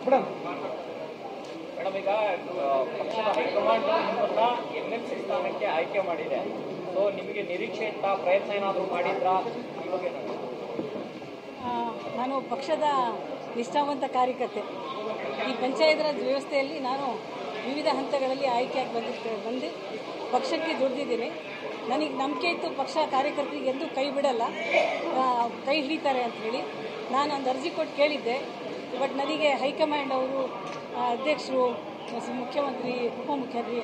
Madam, ಈಗ ಪಕ್ಷದ high command ನಿಮ್ಮನ್ನ MLC ಸ್ಥಾನಕ್ಕೆ ಆಯ್ಕೆ ಮಾಡಿದೆ. ಸೊ ನಿಮಗೆ ನಿರೀಕ್ಷೆ ಇತ್ತ, ಪ್ರಯತ್ನ ಏನಾದರೂ ಮಾಡಿದ್ರಾ? ಈ ಬಗ್ಗೆ ನಾನು ಪಕ್ಷದ ನಿಷ್ಠಾವಂತ ಕಾರ್ಯಕರ್ತೆ. ಈ ಪಂಚಾಯತ್ ರಾಜ್ ವ್ಯವಸ್ಥೆಯಲ್ಲಿ ನಾನು ವಿವಿಧ ಹಂತಗಳಲ್ಲಿ ಆಯ್ಕೆಯಾಗಿ ಬಂದು ಪಕ್ಷಕ್ಕೆ ದುಡಿದಿದ್ದೀನಿ. ನನಗೆ ನಂಬಿಕೆ ಇತ್ತು ಪಕ್ಷ ಕಾರ್ಯಕರ್ತರಿಗೆ ಎಂದೂ ಕೈ ಬಿಡಲ್ಲ, ಕೈ ಹಿಡಿತಾರೆ ಅಂಥೇಳಿ ನಾನು ಒಂದು ಅರ್ಜಿ ಕೊಟ್ಟು ಕೇಳಿದ್ದೆ. ಬಟ್ ನನಗೆ ಹೈಕಮಾಂಡ್ ಅವರು ಅಧ್ಯಕ್ಷರು, ಮುಖ್ಯಮಂತ್ರಿ, ಉಪಮುಖ್ಯಮಂತ್ರಿ,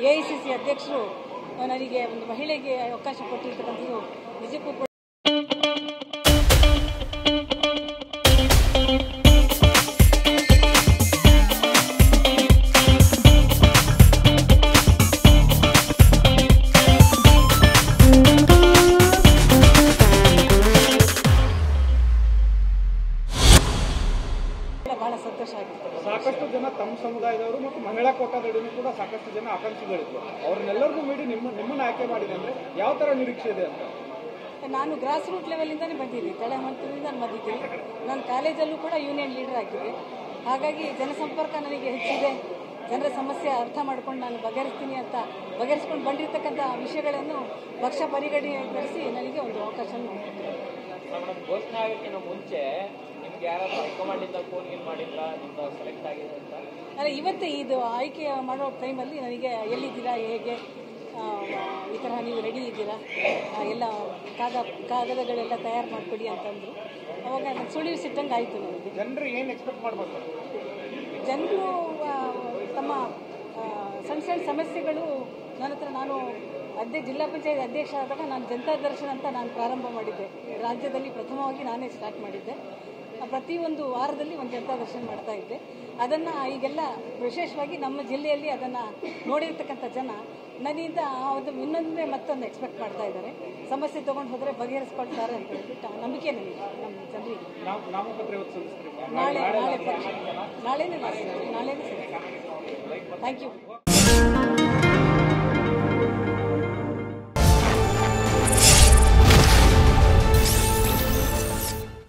AICC ಅಧ್ಯಕ್ಷರು ನನಗೆ ಒಂದು ಮಹಿಳೆಗೆ ಅವಕಾಶ ಕೊಟ್ಟಿರ್ತಕ್ಕಂಥದ್ದು ನಿಜಕ್ಕೂ ಕೂಡ ಬಹಳ ಸಂತೋಷ ಆಗುತ್ತೆ. ಸಾಕಷ್ಟು ಜನ ತಮ್ಮ ಸಮುದಾಯದವರು ಮತ್ತು ಮಹಿಳಾ ಕೋಟಾದಡಿನೂ ಕೂಡ ಸಾಕಷ್ಟು ಜನ ಆಕಾಂಕ್ಷಿಗಳಿದ್ರು. ಅವ್ರನ್ನೆಲ್ಲರಿಗೂ ಮೀರಿ ನಿಮ್ಮನ್ನು ಆಯ್ಕೆ ಮಾಡಿದೆ ಅಂದರೆ ಯಾವ ಥರ ನಿರೀಕ್ಷೆ ಇದೆ ಅಂತ? ನಾನು ಗ್ರಾಸ್ ರೂಟ್ ಲೆವೆಲಿಂದನೇ ಬಂದಿದ್ದೀನಿ, ತಳಮಟ್ಟದಿಂದ ನಾನು ಬಂದಿದ್ದೀನಿ. ನಾನು ಕಾಲೇಜಲ್ಲೂ ಕೂಡ ಯೂನಿಯನ್ ಲೀಡರ್ ಆಗಿದ್ದೆ. ಹಾಗಾಗಿ ಜನಸಂಪರ್ಕ ನನಗೆ ಹೆಚ್ಚಿದೆ. ಜನರ ಸಮಸ್ಯೆ ಅರ್ಥ ಮಾಡ್ಕೊಂಡು ನಾನು ಬಗೆಹರಿಸ್ತೀನಿ ಅಂತ ಬಗೆಹರಿಸ್ಕೊಂಡು ಬಂದಿರತಕ್ಕಂಥ ವಿಷಯಗಳನ್ನು ಪಕ್ಷ ಪರಿಗಣಿಸಿ ನನಗೆ ಒಂದು ಅವಕಾಶ ಘೋಷಣೆ ಆಗೋಕ್ಕಿಂತ ಮುಂಚೆ ನಿಮ್ಗೆ ಯಾರಾದ್ರೂ ಹೈಕಮಾಂಡಿಂದ ಫೋನ್ ಮಾಡಿದ್ರಾ ನಿಮ್ದು ಸೆಲೆಕ್ಟ್ ಆಗಿದೆ ಅಂತ? ಅಲ್ಲ, ಇವತ್ತೇ ಇದು ಆಯ್ಕೆ ಮಾಡೋ ಟೈಮಲ್ಲಿ ನನಗೆ ಎಲ್ಲಿದ್ದೀರಾ, ಹೇಗೆ ಈ ಥರ ನೀವು ರೆಡಿ ಇದ್ದೀರಾ, ಎಲ್ಲ ಕಾಗದಗಳೆಲ್ಲ ತಯಾರು ಮಾಡಿಕೊಡಿ ಅಂತಂದರು. ಅವಾಗ ನನಗೆ ಸುಳಿವು ಸಿಟ್ಟಂಗೆ ಆಯಿತು. ನನಗೆ ಜನರು ಏನು ಎಕ್ಸ್ಪೆಕ್ಟ್ ಮಾಡ್ಬೋದು? ಜನರು ತಮ್ಮ ಸಣ್ಣ ಸಣ್ಣ ಸಮಸ್ಯೆಗಳು ನನ್ನ ಹತ್ರ, ನಾನು ಜಿಲ್ಲಾ ಪಂಚಾಯತ್ ಅಧ್ಯಕ್ಷ ಆದಾಗ ನಾನು ಜನತಾ ದರ್ಶನ ಅಂತ ನಾನು ಪ್ರಾರಂಭ ಮಾಡಿದ್ದೆ. ರಾಜ್ಯದಲ್ಲಿ ಪ್ರಥಮವಾಗಿ ನಾನೇ ಸ್ಟಾರ್ಟ್ ಮಾಡಿದ್ದೆ. ಪ್ರತಿಯೊಂದು ವಾರದಲ್ಲಿ ಒಂದು ಜನತಾ ದರ್ಶನ ಮಾಡ್ತಾ ಇದ್ದೆ. ಅದನ್ನು ಈಗೆಲ್ಲ ವಿಶೇಷವಾಗಿ ನಮ್ಮ ಜಿಲ್ಲೆಯಲ್ಲಿ ಅದನ್ನು ನೋಡಿರ್ತಕ್ಕಂಥ ಜನ ನನ್ನಿಂದ ಇನ್ನೊಂದೇ ಮತ್ತೊಂದು ಎಕ್ಸ್ಪೆಕ್ಟ್ ಮಾಡ್ತಾ ಇದ್ದಾರೆ. ಸಮಸ್ಯೆ ತೊಗೊಂಡು ಹೋದರೆ ಬಗೆಹರಿಸ್ಕೊಳ್ತಾರೆ ಅಂತ ಹೇಳ್ಬಿಟ್ಟು ನಂಬಿಕೆ ನನಗೆ, ನಮ್ಮ ಜನರಿಗೆ. ನಾಳೆನೇ ಸರಿ. Thank you.